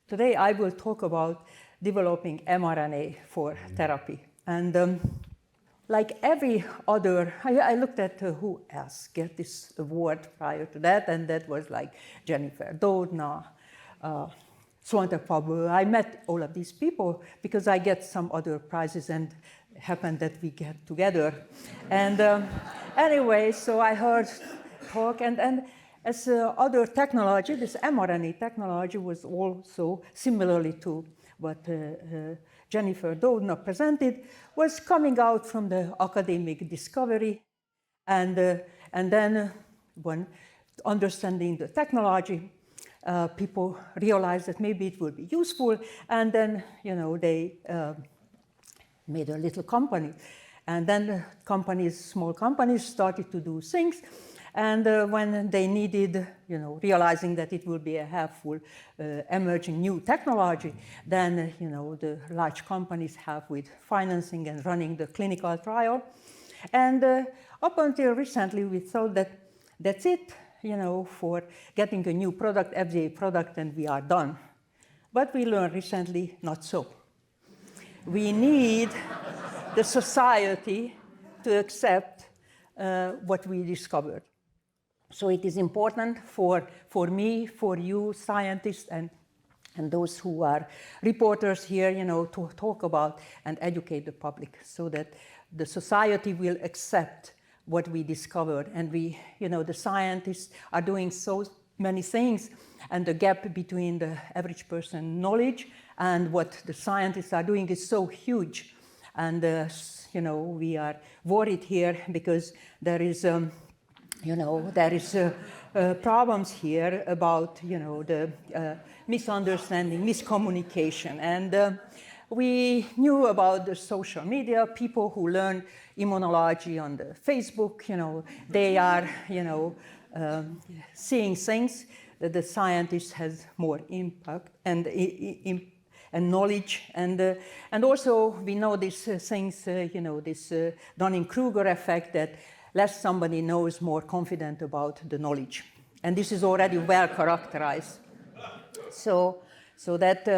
Today I will talk about developing mRNA for therapy. And like every other, I looked at who else get this award prior to that, and that was like Jennifer Doudna, Svante Pääbo. I met all of these people because I get some other prizes, and it happened that we get together. And anyway, so I heard talk, and as other technology, this mRNA technology was also similarly to what Jennifer Doudna presented, was coming out from the academic discovery, and then when understanding the technology, people realized that maybe it would be useful, and then they made a little company, and then small companies started to do things. And when they needed, realizing that it will be a helpful emerging new technology, then, the large companies help with financing and running the clinical trial. And up until recently, we thought that that's it, for getting a new product, FDA product, and we are done. But we learned recently, not so. We need the society to accept what we discovered. So it is important for me, for you scientists, and those who are reporters here, to talk about and educate the public so that the society will accept what we discovered. And we, the scientists are doing so many things, and the gap between the average person knowledge and what the scientists are doing is so huge. And, we are worried here because there is problems here about, the misunderstanding, miscommunication. And we knew about the social media, people who learn immunology on the Facebook, they are, seeing things that the scientist has more impact and knowledge. And also we know these things, this Dunning-Kruger effect, that less somebody knows, more confident about the knowledge. And this is already well characterized. So that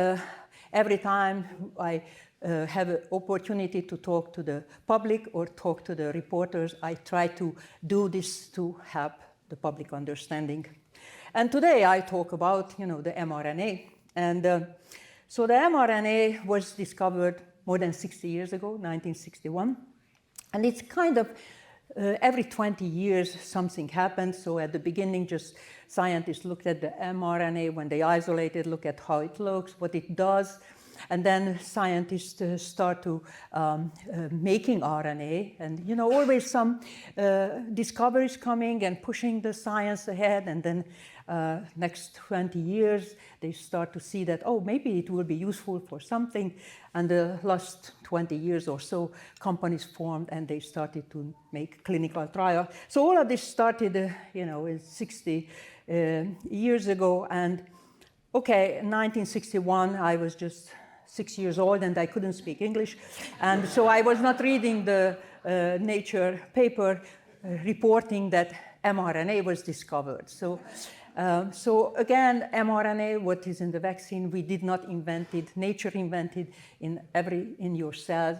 every time I have an opportunity to talk to the public or talk to the reporters, I try to do this to help the public understanding. And today I talk about, the mRNA. And so the mRNA was discovered more than 60 years ago, 1961. And it's kind of every 20 years, something happened. So at the beginning, just scientists looked at the mRNA when they isolated, look at how it looks, what it does. And then scientists start to making RNA. And, always some discoveries coming and pushing the science ahead. And then next 20 years, they start to see that, oh, maybe it will be useful for something. And the last 20 years or so, companies formed and they started to make clinical trials. So all of this started, in 60 years ago. And okay, in 1961, I was just 6 years old and I couldn't speak English. And so I was not reading the Nature paper reporting that mRNA was discovered. So again, mRNA, what is in the vaccine, we did not invent it. Nature invented in your cells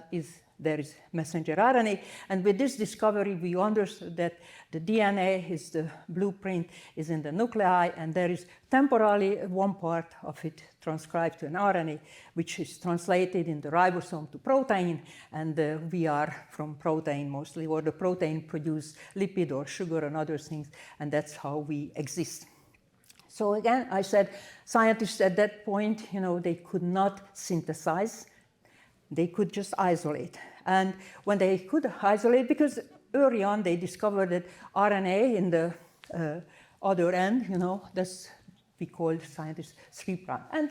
there is messenger RNA. And with this discovery, we understood that the DNA is the blueprint, is in the nuclei, and there is temporally one part of it transcribed to an RNA, which is translated in the ribosome to protein, and we are from protein mostly, or the protein produce lipid or sugar and other things, and that's how we exist. So again, I said, scientists at that point, they could not synthesize, they could just isolate. And when they could isolate, because early on they discovered that RNA in the other end, that's we call scientists 3'.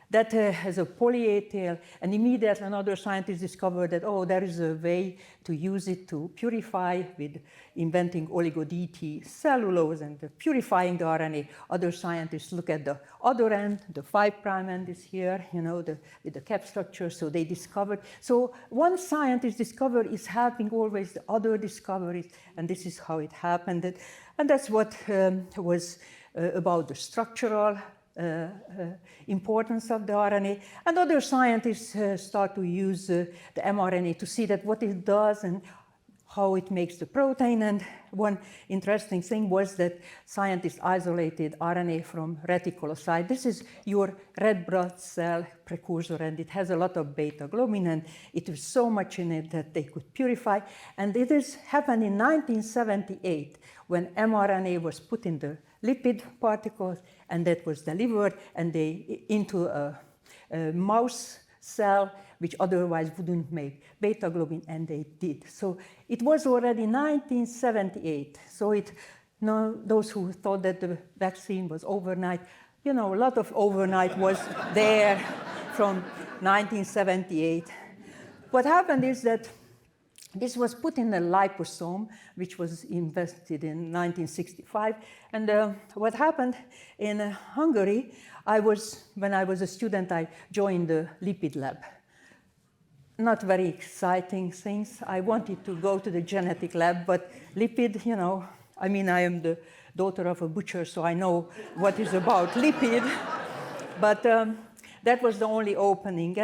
that has a poly-A tail, and immediately another scientist discovered that, oh, there is a way to use it to purify with inventing oligo-DT cellulose and purifying the RNA. Other scientists look at the other end, the 5' end is here, you know, with the cap structure, so they discovered. So one scientist discovery is helping always the other discoveries, and this is how it happened. And that's what was about the structural importance of the RNA. And other scientists start to use the mRNA to see that what it does and how it makes the protein. And one interesting thing was that scientists isolated RNA from reticulocyte. This is your red blood cell precursor, and it has a lot of beta globin, and it was so much in it that they could purify. And it happened in 1978 when mRNA was put in the lipid particles, and that was delivered and into a mouse cell, which otherwise wouldn't make beta globin, and they did. So it was already 1978. So those who thought that the vaccine was overnight, you know, a lot of overnight was there from 1978. What happened is that this was put in a liposome, which was invented in 1965. And what happened in Hungary, when I was a student, I joined the lipid lab. Not very exciting things. I wanted to go to the genetic lab, but lipid, you know, I mean, I am the daughter of a butcher, so I know what is about lipid. But that was the only opening.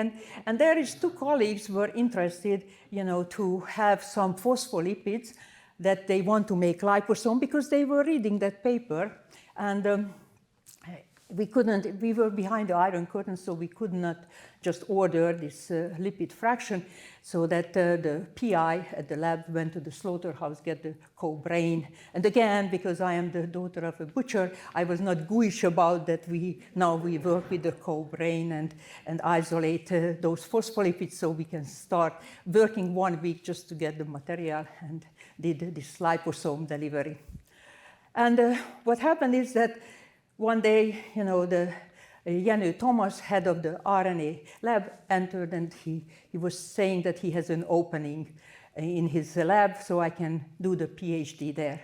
And there is two colleagues were interested, you know, to have some phospholipids that they want to make liposome, because they were reading that paper. And we were behind the Iron Curtain, so we could not just order this lipid fraction, so that the PI at the lab went to the slaughterhouse, get the co-brain. And again, because I am the daughter of a butcher, I was not gooish about that. Now we work with the co-brain and isolate those phospholipids, so we can start working 1 week just to get the material, and did this liposome delivery. And what happened is that one day, you know, Jenő Thomas, head of the RNA lab, entered, and he was saying that he has an opening in his lab, so I can do the PhD there.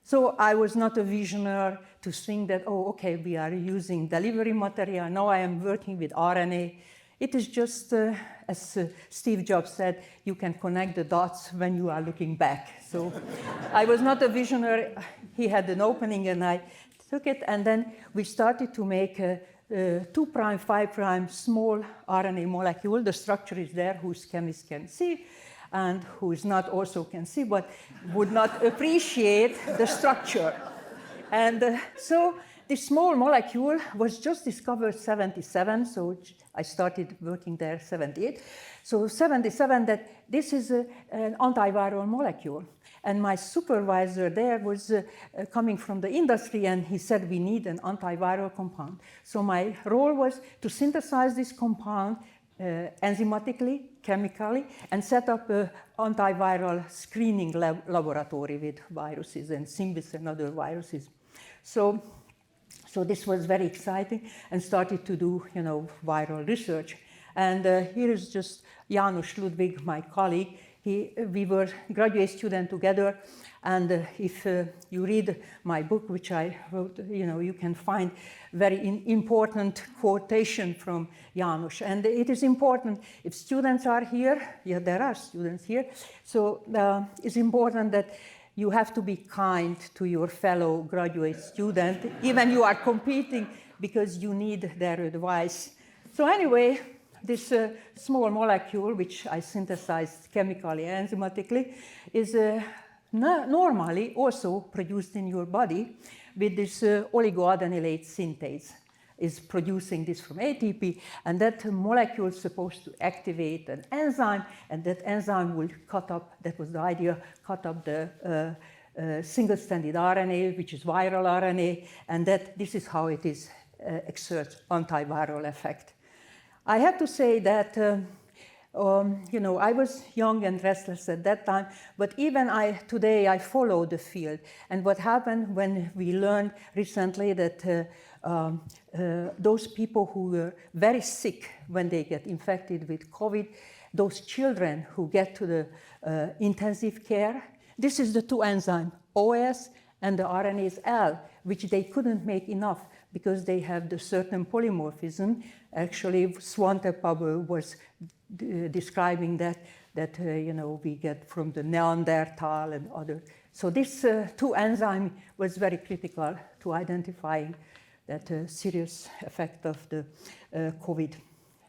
So I was not a visionary to think that, oh, okay, we are using delivery material. Now I am working with RNA. It is just, as Steve Jobs said, you can connect the dots when you are looking back. So I was not a visionary. He had an opening, and I took it, and then we started to make a 2', 5' small RNA molecule. The structure is there, whose chemists can see, and who is not also can see, but would not appreciate the structure. And so this small molecule was just discovered 77, so I started working there 78. So 77, that this is an antiviral molecule. And my supervisor there was coming from the industry, and he said, we need an antiviral compound. So my role was to synthesize this compound enzymatically, chemically, and set up an antiviral screening laboratory with viruses and Symbis and other viruses. So this was very exciting, and started to do, you know, viral research. And here is just János Ludwig, my colleague. We were graduate students together, and if you read my book, which I wrote, you know, you can find very important quotation from János. And it is important, if students are here, yeah, there are students here, so it's important that you have to be kind to your fellow graduate student, even you are competing, because you need their advice. So anyway, this small molecule, which I synthesized chemically and enzymatically, is normally also produced in your body with this oligoadenylate synthase. Is producing this from ATP, and that molecule is supposed to activate an enzyme, and that enzyme will cut up, that was the idea, cut up the single-stranded RNA, which is viral RNA, and that this is how it is exerts antiviral effect. I have to say that, you know, I was young and restless at that time, but even today I follow the field. And what happened when we learned recently that those people who were very sick when they get infected with COVID, those children who get to the intensive care, this is the two enzymes, OS and the RNase L, which they couldn't make enough because they have the certain polymorphism. Actually, Svante Pabo was describing that we get from the Neanderthal and other. So this two enzyme was very critical to identifying that serious effect of the COVID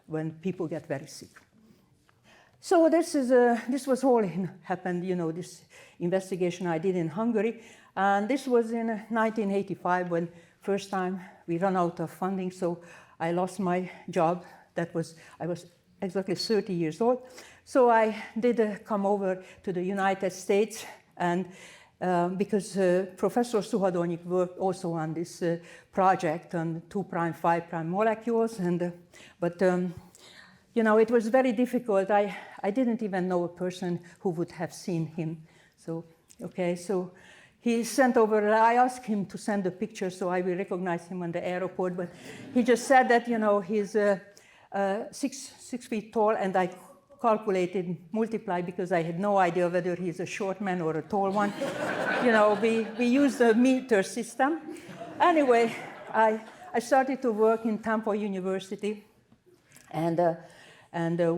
when people get very sick. So this was all happened, this investigation I did in Hungary. And this was in 1985 when first time we ran out of funding. So I lost my job. I was exactly 30 years old. So I did come over to the United States, and because Professor Suhadolnik worked also on this project on 2', 5' molecules, but it was very difficult. I didn't even know a person who would have seen him. So he sent over, I asked him to send a picture so I will recognize him on the airport, but he just said that, he's 6 feet tall, and I calculated, multiplied, because I had no idea whether he's a short man or a tall one. We used a meter system. Anyway, I started to work in Temple University, and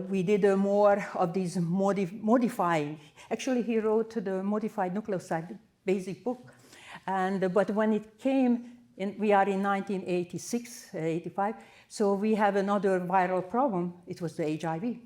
we did more of these modifying. Actually, he wrote the modified nucleoside basic book. But when it came, we are in 1986, 85, so we have another viral problem. It was the HIV.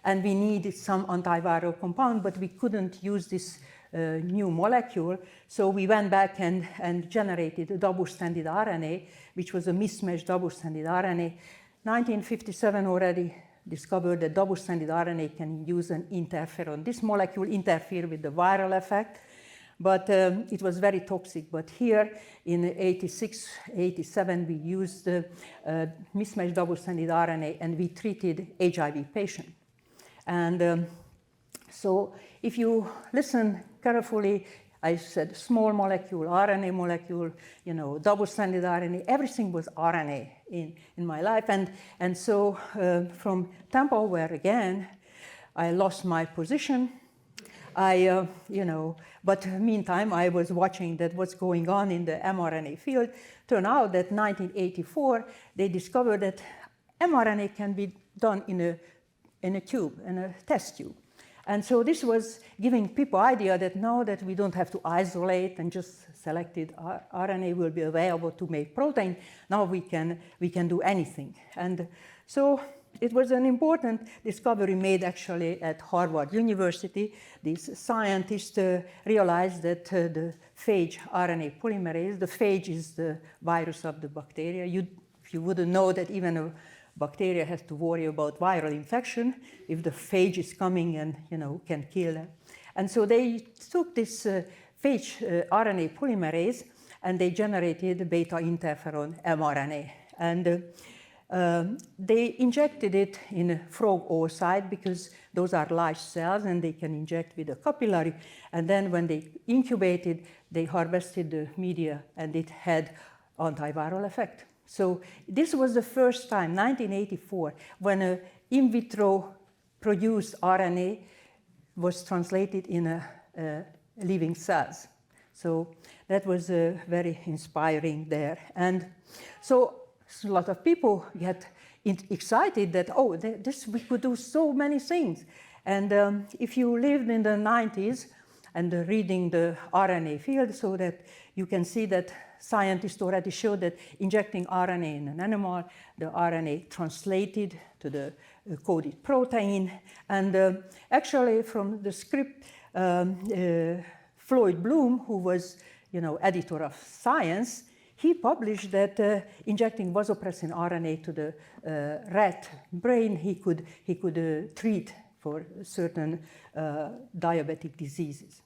And we needed some antiviral compound, but we couldn't use this new molecule. So we went back and generated a double-stranded RNA, which was a mismatched double-stranded RNA. 1957 already discovered that double-stranded RNA can use an interferon. This molecule interfered with the viral effect, but it was very toxic. But here in 86, 87, we used mismatched double-stranded RNA, and we treated HIV patients. And so if you listen carefully, I said small molecule, RNA molecule, double-stranded RNA, everything was RNA in my life. And so from Temple, where again, I lost my position, but meantime, I was watching that what's going on in the mRNA field. Turned out that 1984, they discovered that mRNA can be done in a tube, in a test tube. And so this was giving people idea that now that we don't have to isolate and just selected RNA will be available to make protein, now we can do anything. And so it was an important discovery made actually at Harvard University. These scientists realized that the phage RNA polymerase, the phage is the virus of the bacteria. If you wouldn't know that even a bacteria has to worry about viral infection if the phage is coming and can kill them. And so they took this phage RNA polymerase and they generated beta interferon mRNA. And they injected it in frog oocyte because those are large cells and they can inject with a capillary. And then when they incubated, they harvested the media and it had antiviral effect. So this was the first time, 1984, when an in vitro produced RNA was translated in living cells. So that was very inspiring there. And so a lot of people get excited that, we could do so many things. And if you lived in the 90s and reading the RNA field, so that you can see that scientists already showed that injecting RNA in an animal, the RNA translated to the coded protein. And actually from the Scripps, Floyd Bloom, who was editor of Science, he published that injecting vasopressin RNA to the rat brain, he could treat for certain diabetic diseases.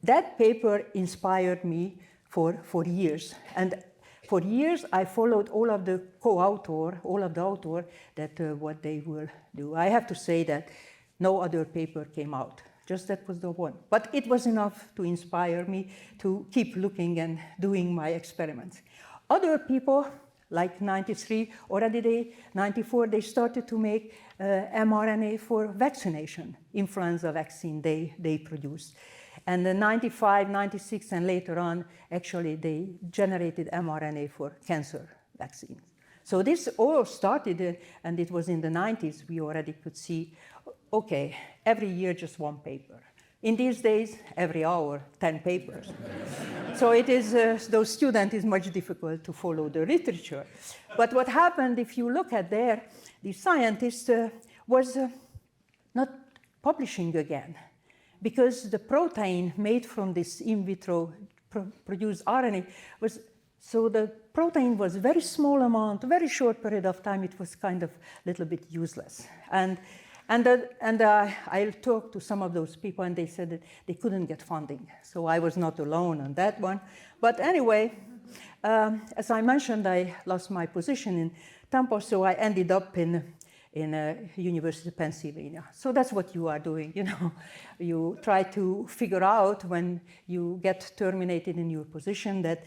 That paper inspired me for years. And for years, I followed all of the author that what they will do. I have to say that no other paper came out. Just that was the one. But it was enough to inspire me to keep looking and doing my experiments. Other people like 93, already 94, they started to make mRNA for vaccination, influenza vaccine they produced. And in 95, 96, and later on, actually, they generated mRNA for cancer vaccines. So this all started, and it was in the 90s, we already could see, okay, every year just one paper. In these days, every hour, 10 papers. So it is, those students, is much difficult to follow the literature. But what happened, if you look at there, the scientist was not publishing again, because the protein made from this in vitro produced RNA was, so the protein was very small amount, very short period of time, it was kind of a little bit useless. And I talked to some of those people, and they said that they couldn't get funding. So I was not alone on that one. But anyway, as I mentioned, I lost my position in Tampa, so I ended up in University of Pennsylvania. So that's what you are doing, you know. You try to figure out when you get terminated in your position that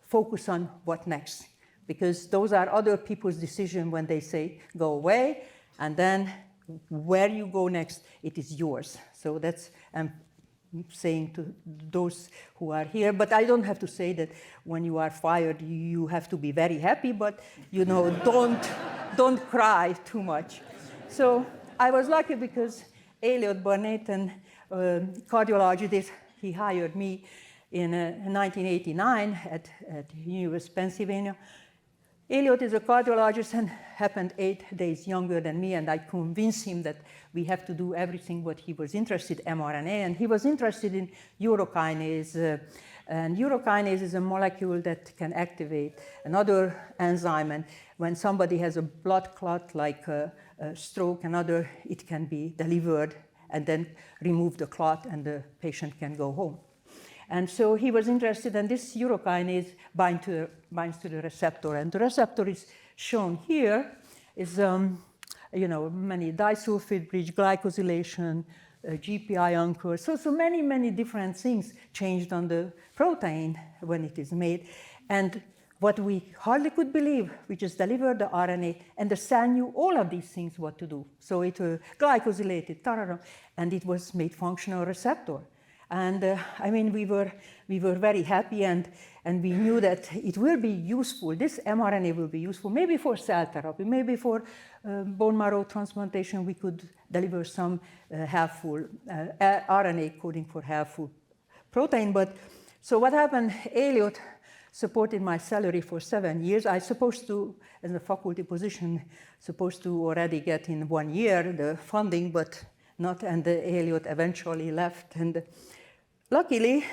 focus on what next. Because those are other people's decisions when they say, go away, and then where you go next, it is yours. So that's, I'm saying to those who are here, but I don't have to say that when you are fired, you have to be very happy, but you know, don't cry too much. So I was lucky because Elliot Barnett, and cardiologist, he hired me in 1989 at University of Pennsylvania. Elliot is a cardiologist and happened 8 days younger than me, and I convinced him that we have to do everything what he was interested in, mRNA, and he was interested in urokinase. And urokinase is a molecule that can activate another enzyme, and when somebody has a blood clot like a stroke, another, it can be delivered and then remove the clot, and the patient can go home. And so he was interested, and this urokinase binds to the receptor, and the receptor is shown here. Is you know, many disulfide bridge, glycosylation, GPI anchor. So many different things changed on the protein when it is made, and what we hardly could believe, we just delivered the RNA, and the cell knew all of these things what to do. So it glycosylated, and it was made functional receptor. And I mean, we were very happy, and we knew that it will be useful. This mRNA will be useful, maybe for cell therapy, maybe for bone marrow transplantation. We could deliver some helpful RNA coding for helpful protein. But so what happened? Elliot supported my salary for 7 years. I supposed to, as a faculty position, supposed to already get in 1 year the funding, but not. And Elliot eventually left. And luckily,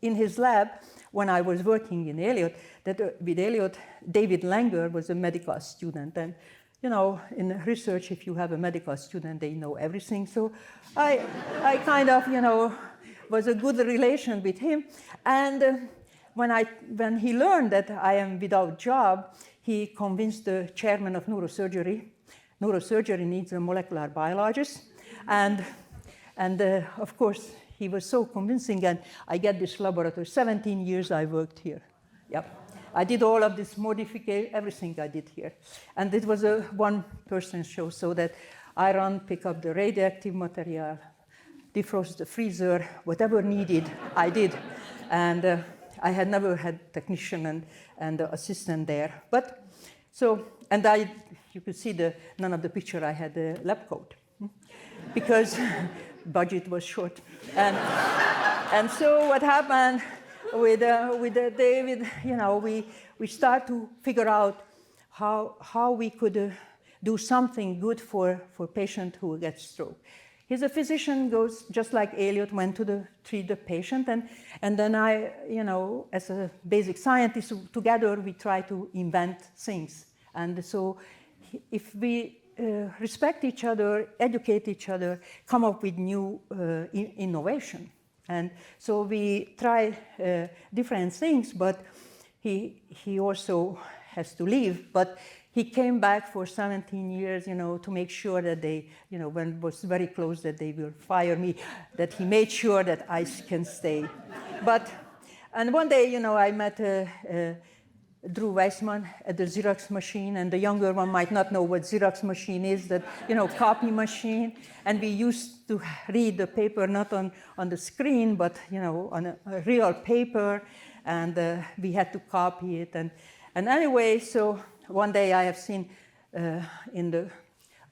in his lab, when I was working in Elliot, with Elliot, David Langer was a medical student. And you know, in research, if you have a medical student, they know everything. So I kind of, you know, was a good relation with him. And when he learned that I am without job, he convinced the chairman of neurosurgery. Neurosurgery needs a molecular biologist. And of course, he was so convincing, and I get this laboratory. 17 years I worked here. Yep. I did all of this modification, everything I did here. And it was a one-person show, so that I pick up the radioactive material, defrost the freezer, whatever needed, I did. And I had never had technician and assistant there. But so, and you could see none of the picture, I had a lab coat because budget was short. And so what happened with David, you know, we start to figure out how we could do something good for patient who gets stroke. He's a physician, goes just like Elliot went to treat the patient, and then I, you know, as a basic scientist, together we try to invent things. And so if we respect each other, educate each other, come up with new innovation. And so we try different things, but he also has to leave. But he came back for 17 years, you know, to make sure that they, you know, when it was very close that they will fire me, that he made sure that I can stay. And one day, you know, I met Drew Weissman at the Xerox machine, and the younger one might not know what Xerox machine is, that, copy machine. And we used to read the paper not on the screen, but, on a real paper, and we had to copy it. And anyway, so one day I have seen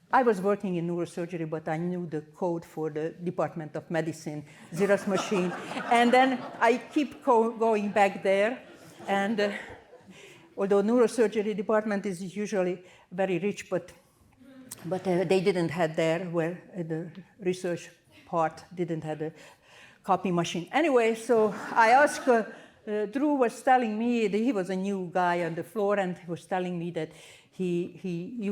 I was working in neurosurgery, but I knew the code for the Department of Medicine Xerox machine. And then I keep going back there, and although neurosurgery department is usually very rich, but they didn't have there, where the research part didn't have a copy machine. Anyway, so I asked, Drew was telling me that he was a new guy on the floor, and he was telling me that he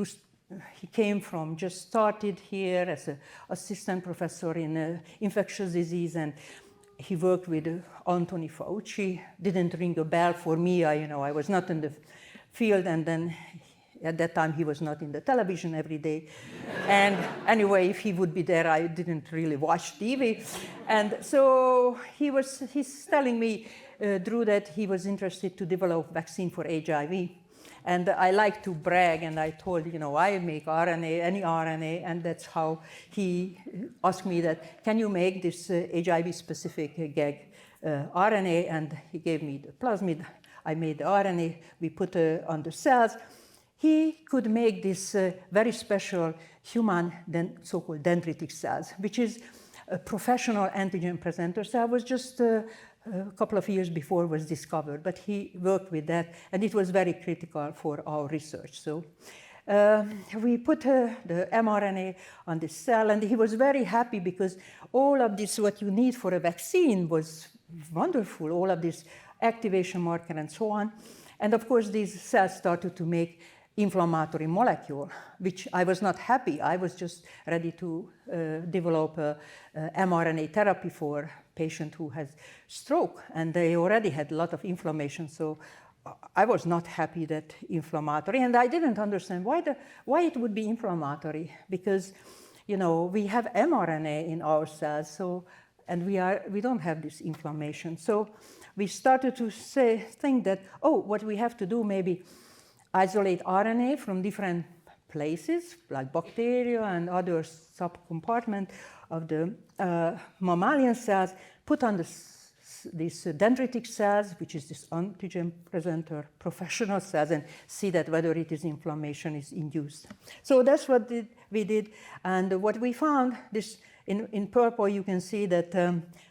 came from, just started here as an assistant professor in infectious disease, and he worked with Anthony Fauci. Didn't ring a bell for me. I was not in the field, and then at that time he was not in the television every day. And anyway, if he would be there, I didn't really watch TV. And so he's telling me, Drew, that he was interested to develop vaccine for HIV. And I like to brag, and I told, I make RNA, any RNA, and that's how he asked me that, can you make this HIV-specific gag RNA? And he gave me the plasmid. I made the RNA. We put on the cells. He could make this very special human, so-called dendritic cells, which is a professional antigen presenter cell. Was just a couple of years before was discovered, but he worked with that, and it was very critical for our research. So we put the mRNA on the cell, and he was very happy because all of this, what you need for a vaccine, was wonderful, all of this activation marker and so on. And of course, these cells started to make inflammatory molecule, which I was not happy. I was just ready to develop a mRNA therapy for patient who has stroke, and they already had a lot of inflammation. So I was not happy that inflammatory, and I didn't understand why it would be inflammatory, because we have mRNA in our cells, so and we don't have this inflammation. So we started to think that, what we have to do, maybe isolate RNA from different places, like bacteria and other subcompartment of the mammalian cells, put on these dendritic cells, which is this antigen presenter professional cells, and see that whether it is inflammation is induced. So that's what we did, and what we found, this in purple you can see that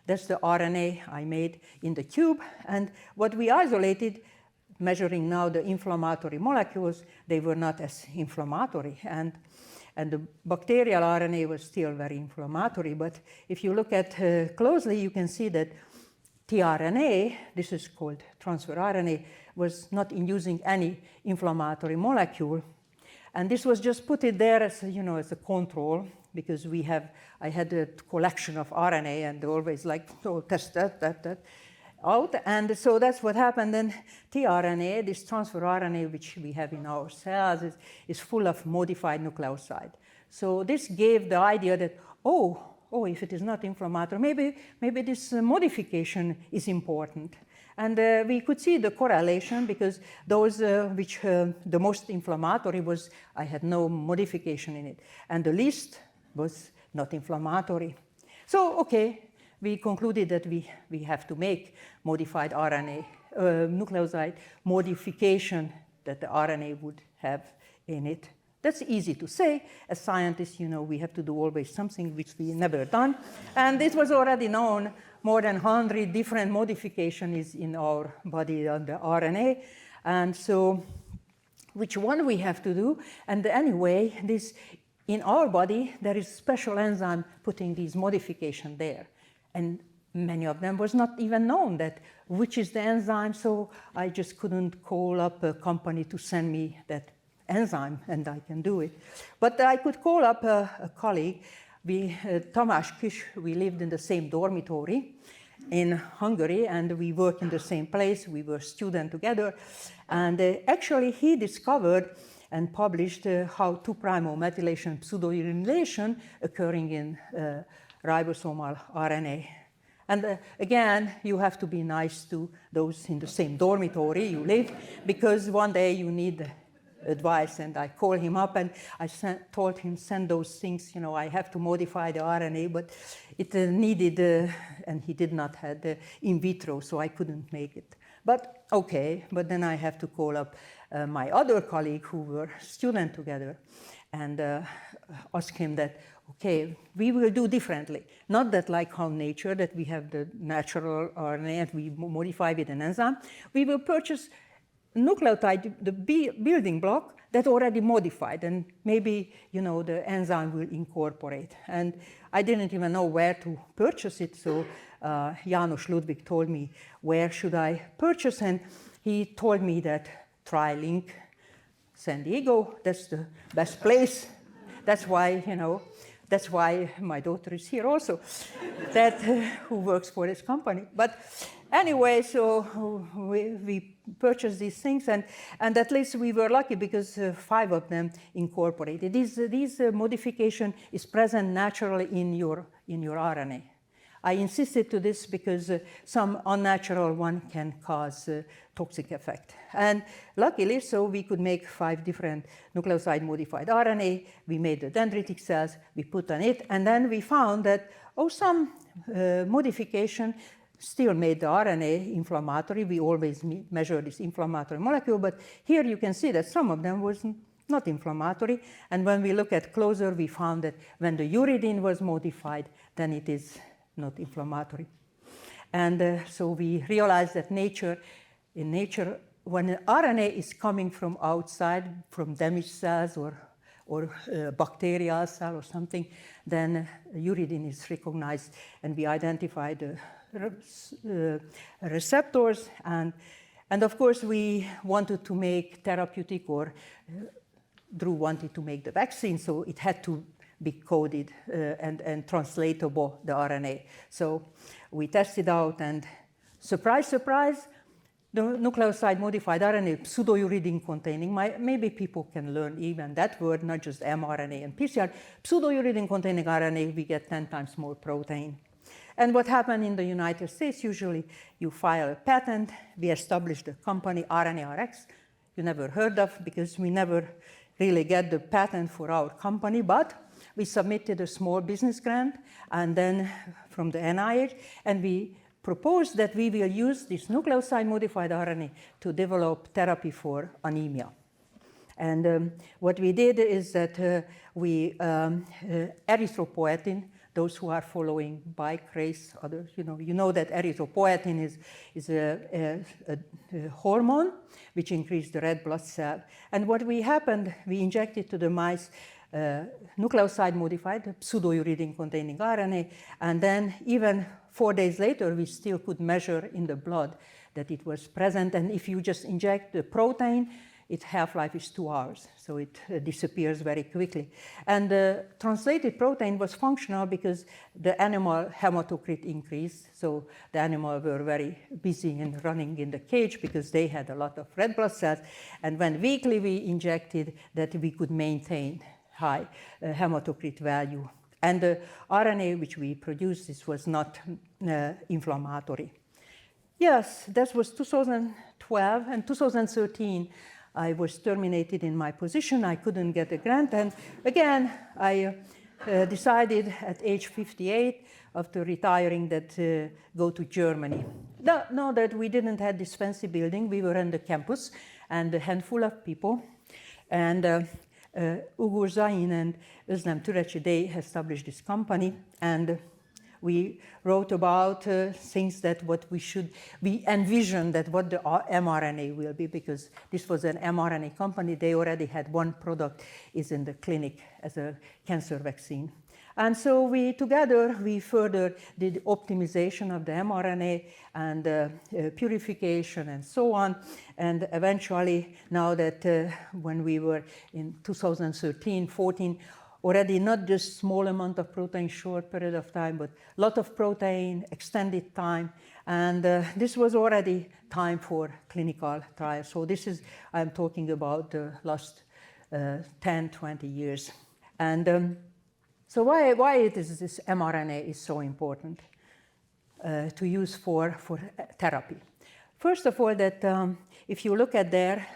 that's the RNA I made in the tube, and what we isolated, measuring now the inflammatory molecules, they were not as inflammatory, and the bacterial RNA was still very inflammatory. But if you look at closely, you can see that tRNA, this is called transfer RNA, was not inducing any inflammatory molecule, and this was just put it there as as a control, because I had a collection of RNA, and always like test that out, and so that's what happened. Then tRNA, this transfer RNA which we have in our cells, is full of modified nucleoside. So this gave the idea that, if it is not inflammatory, maybe this modification is important. And we could see the correlation, because those which the most inflammatory was, I had no modification in it, and the least was not inflammatory. So, we concluded that we have to make modified RNA, nucleoside modification that the RNA would have in it. That's easy to say. As scientists, we have to do always something which we never done. And it was already known, more than 100 different modifications in our body on the RNA. And so which one we have to do? And anyway, in our body, there is special enzyme putting these modifications there. And many of them was not even known that which is the enzyme, so I just couldn't call up a company to send me that enzyme, and I can do it. But I could call up a colleague. Tamás Kis, we lived in the same dormitory in Hungary, and we worked in the same place. We were students together. And actually, he discovered and published how 2' methylation pseudouridylation occurring in ribosomal RNA. And again, you have to be nice to those in the same dormitory you live, because one day you need advice. And I called him up and I told him, send those things, I have to modify the RNA, but it needed, and he did not have the in vitro, so I couldn't make it. But okay, but then I have to call up my other colleague who were students together and ask him that, okay, we will do differently. Not that like how nature, that we have the natural RNA and we modify with an enzyme. We will purchase nucleotide, the building block that already modified, and maybe, the enzyme will incorporate. And I didn't even know where to purchase it, so János Ludwig told me, where should I purchase? And he told me that TriLink, San Diego, that's the best place. That's why, that's why my daughter is here also, that who works for this company. But anyway, so we purchased these things, and at least we were lucky because 5 of them incorporated. This modification is present naturally in your RNA. I insisted to this because some unnatural one can cause toxic effect. And luckily, so we could make 5 different nucleoside-modified RNA. We made the dendritic cells, we put on it, and then we found that, some modification still made the RNA inflammatory. We always measure this inflammatory molecule, but here you can see that some of them was not inflammatory. And when we look at closer, we found that when the uridine was modified, then it is not inflammatory. And so we realized that in nature, when an RNA is coming from outside, from damaged cells or bacterial cell or something, then uridine is recognized, and we identify the receptors. And of course, we wanted to make therapeutic, or Drew wanted to make the vaccine, so it had to be coded and translatable, the RNA. So we tested out, and surprise, surprise, the nucleoside-modified RNA, pseudouridine containing, maybe people can learn even that word, not just mRNA and PCR. Pseudouridine containing RNA, we get 10 times more protein. And what happened in the United States, usually you file a patent. We established the company RNARX. You never heard of, because we never really get the patent for our company, but we submitted a small business grant, and then from the NIH, and we proposed that we will use this nucleoside-modified RNA to develop therapy for anemia. And what we did is that we erythropoietin, those who are following bike race, others, you know that erythropoietin is a hormone which increases the red blood cell. And what happened, we injected to the mice nucleoside-modified pseudouridine-containing RNA, and then even 4 days later, we still could measure in the blood that it was present. And if you just inject the protein, its half-life is 2 hours, so it disappears very quickly. And the translated protein was functional because the animal hematocrit increased, so the animals were very busy in running in the cage because they had a lot of red blood cells. And when weekly we injected, that we could maintain high hematocrit value. And the RNA which we produced, this was not inflammatory. Yes, that was 2012. And 2013, I was terminated in my position. I couldn't get a grant. And again, I decided at age 58, after retiring, that go to Germany. Now that we didn't have this fancy building, we were on the campus, and a handful of people. And Ugur Zain and Özlem Türeci, they established this company, and we wrote about things that we envisioned that what the mRNA will be, because this was an mRNA company. They already had one product is in the clinic as a cancer vaccine. And so we further did optimization of the mRNA and purification and so on. And eventually, now that when we were in 2013, 14, already not just small amount of protein, short period of time, but a lot of protein, extended time. And this was already time for clinical trials. So this is, I'm talking about the last 10, 20 years. And so why this mRNA is so important? to use for therapy. First of all, that if you look at there,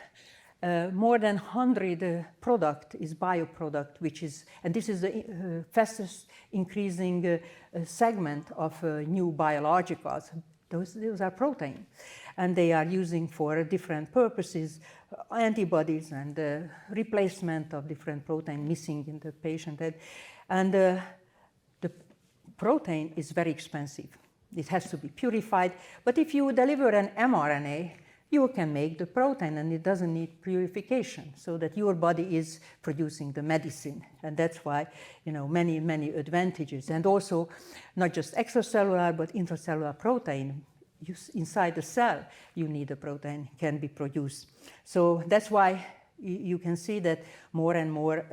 more than 100 product is bioproduct, which is, and this is the fastest increasing segment of new biologicals. Those are protein, and they are using for different purposes, antibodies and replacement of different protein missing in the patient head. And the protein is very expensive. It has to be purified, but if you deliver an mRNA, you can make the protein, and it doesn't need purification, so that your body is producing the medicine. And that's why, many, many advantages. And also, not just extracellular, but intracellular protein. Inside the cell, you need a protein, can be produced. So that's why you can see that more and more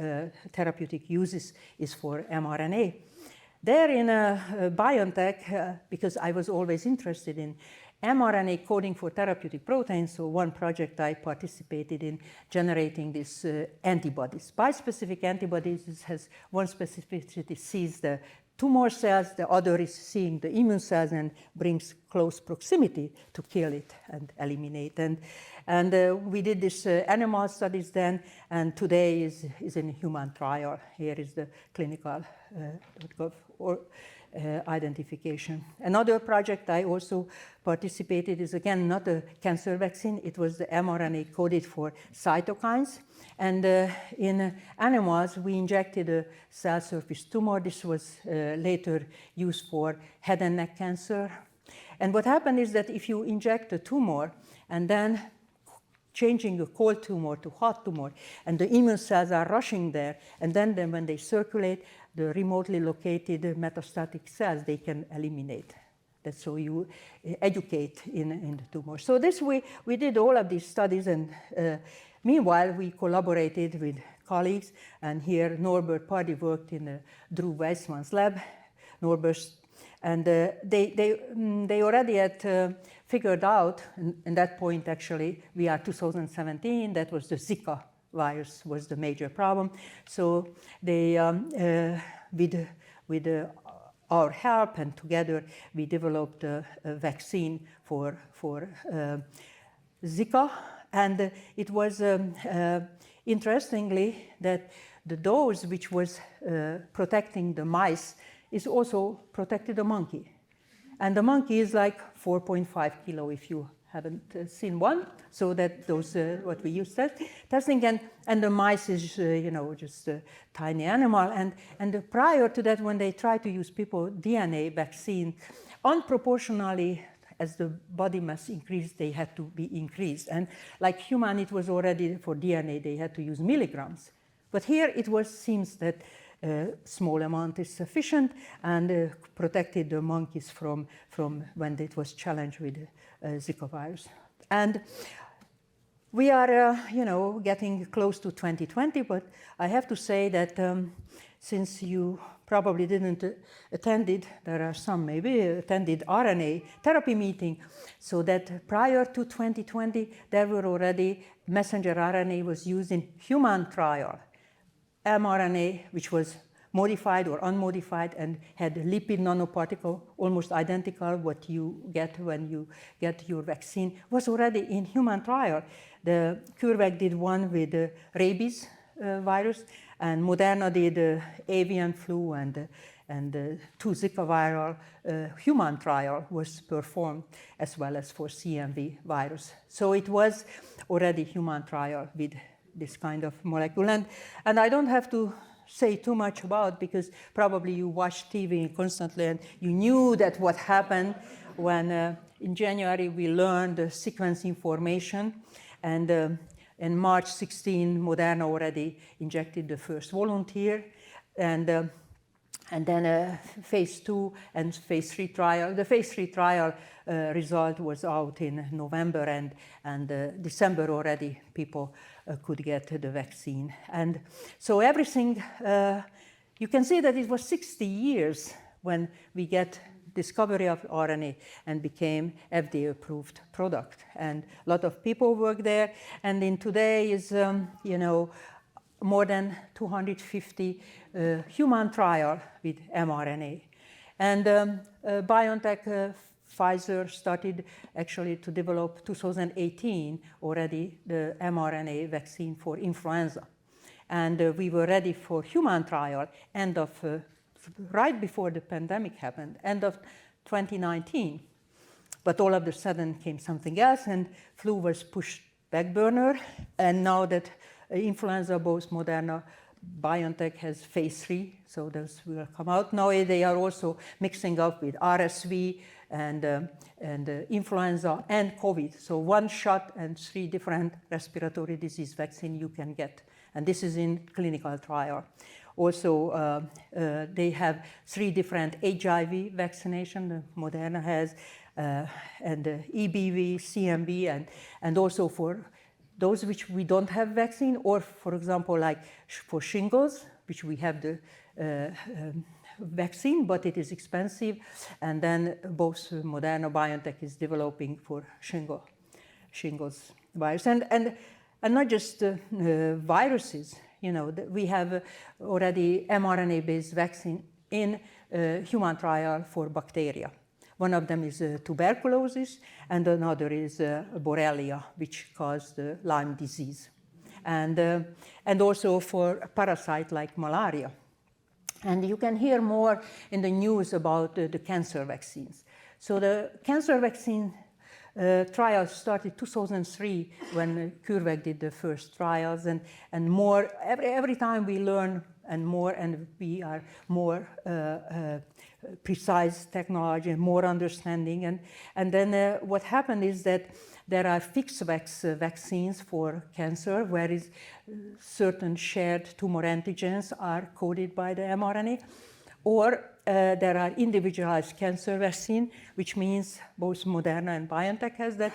therapeutic uses is for mRNA. There in BioNTech, because I was always interested in mRNA coding for therapeutic proteins, so one project I participated in generating these antibodies. Bispecific antibodies has one specificity, sees the tumor cells, the other is seeing the immune cells and brings close proximity to kill it and eliminate. And we did this animal studies then, and today is in human trial. Here is the clinical identification. Another project I also participated is, again, not a cancer vaccine. It was the mRNA coded for cytokines. And in animals, we injected a cell surface tumor. This was later used for head and neck cancer. And what happened is that if you inject a tumor and then changing a cold tumor to hot tumor, and the immune cells are rushing there, and then when they circulate, the remotely located metastatic cells, they can eliminate. That's so you educate in the tumor. So this we did all of these studies, and meanwhile, we collaborated with colleagues, and here Norbert Pardy worked in Drew Weissman's lab, Norbert, and they already had figured out, and that point actually, we are 2017, that was the Zika virus was the major problem. So they, with our help and together, we developed a vaccine for Zika. And it was, interestingly, that the dose which was protecting the mice is also protected the monkey. And the monkey is like 4.5 kilo if you haven't seen one. So that those, what we use testing, and the mice is, just a tiny animal. And prior to that, when they tried to use people DNA vaccine, unproportionally, as the body mass increased, they had to be increased. And like human, it was already for DNA, they had to use milligrams. But here it seems that small amount is sufficient and protected the monkeys from when it was challenged with Zika virus. And we are, getting close to 2020, but I have to say that since you probably didn't attended, there are some maybe attended RNA therapy meeting, so that prior to 2020, there were already messenger RNA was used in human trial. mRNA, which was modified or unmodified and had lipid nanoparticle, almost identical what you get when you get your vaccine, was already in human trial. The CureVac did one with the rabies virus, and Moderna did avian flu, and two Zika viral human trial was performed, as well as for CMV virus. So it was already human trial with this kind of molecule. And I don't have to say too much about, because probably you watch TV constantly and you knew that what happened when in January we learned the sequence information, and in March 16, Moderna already injected the first volunteer, and then phase 2 and phase 3 trial. The phase 3 trial result was out in November, and December already people could get the vaccine. And so everything, you can see that it was 60 years when we get discovery of RNA and became FDA-approved product. And a lot of people work there, and in today is, more than 250 human trial with mRNA. And BioNTech, Pfizer started actually to develop 2018 already the mRNA vaccine for influenza. And we were ready for human trial right before the pandemic happened, end of 2019. But all of a sudden came something else, and flu was pushed back burner. And now that influenza, both Moderna, BioNTech has phase 3, so those will come out. Now they are also mixing up with RSV and influenza and COVID. So one shot and 3 different respiratory disease vaccine you can get. And this is in clinical trial. Also, they have 3 different HIV vaccination, Moderna has, and EBV, CMV, and also for those which we don't have vaccine, or for example, like for shingles, which we have the vaccine, but it is expensive. And then both Moderna, BioNTech is developing for shingles virus. And not just viruses, you know, we have already mRNA-based vaccine in human trial for bacteria. One of them is tuberculosis, and another is Borrelia, which caused Lyme disease. And also for a parasite like malaria. And you can hear more in the news about the cancer vaccines. So the cancer vaccine trials started 2003 when CureVac did the first trials, and more, every time we learn and we are more precise technology and more understanding. And then what happened is that there are fixed vaccines for cancer, where is certain shared tumor antigens are coded by the mRNA, or there are individualized cancer vaccine, which means both Moderna and BioNTech has that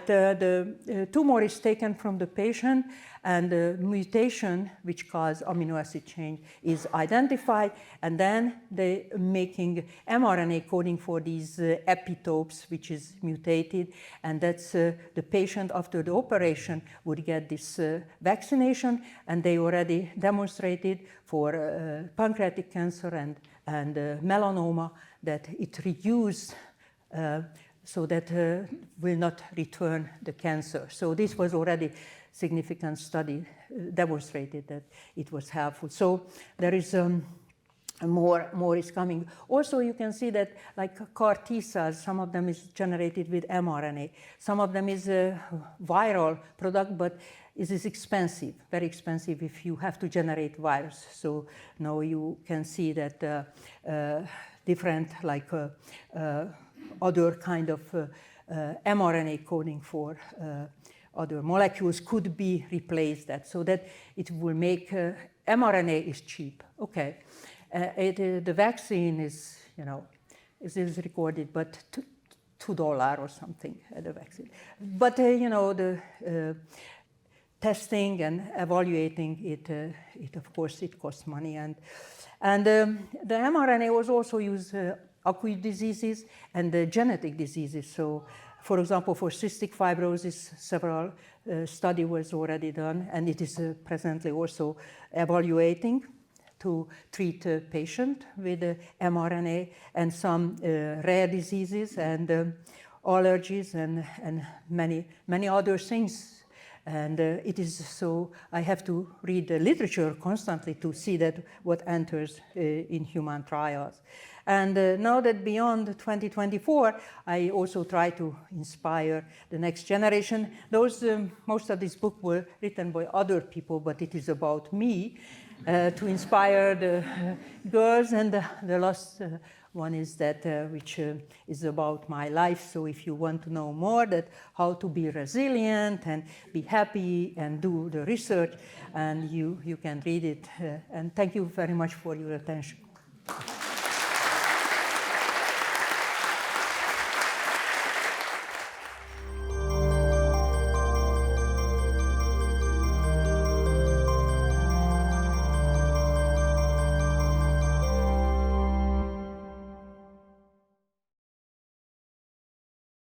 the tumor is taken from the patient, and the mutation which causes amino acid change is identified, and then they making mRNA coding for these epitopes, which is mutated, and that's the patient after the operation would get this vaccination, and they already demonstrated for pancreatic cancer and melanoma that it reduced so that will not return the cancer. So this was already significant study demonstrated that it was helpful. So there is more is coming. Also, you can see that like CAR T cells, some of them is generated with mRNA. Some of them is a viral product, but it is expensive, very expensive if you have to generate virus. So now you can see that different like other kind of mRNA coding for other molecules could be replaced that, so that it will make mRNA is cheap. Okay, the vaccine is, you know, is recorded, but $2 or something the vaccine. But you know, the testing and evaluating it of course it costs money, and the mRNA was also used acute diseases and genetic diseases. So, for example, for cystic fibrosis, several study was already done, and it is presently also evaluating to treat a patient with mRNA, and some rare diseases and allergies and many other things. And it is so I have to read the literature constantly to see that what enters in human trials. And now that beyond 2024, I also try to inspire the next generation. Those most of these books were written by other people, but it is about me to inspire the girls. And the last one is that which is about my life. So if you want to know more that how to be resilient and be happy and do the research, and you can read it. And thank you very much for your attention.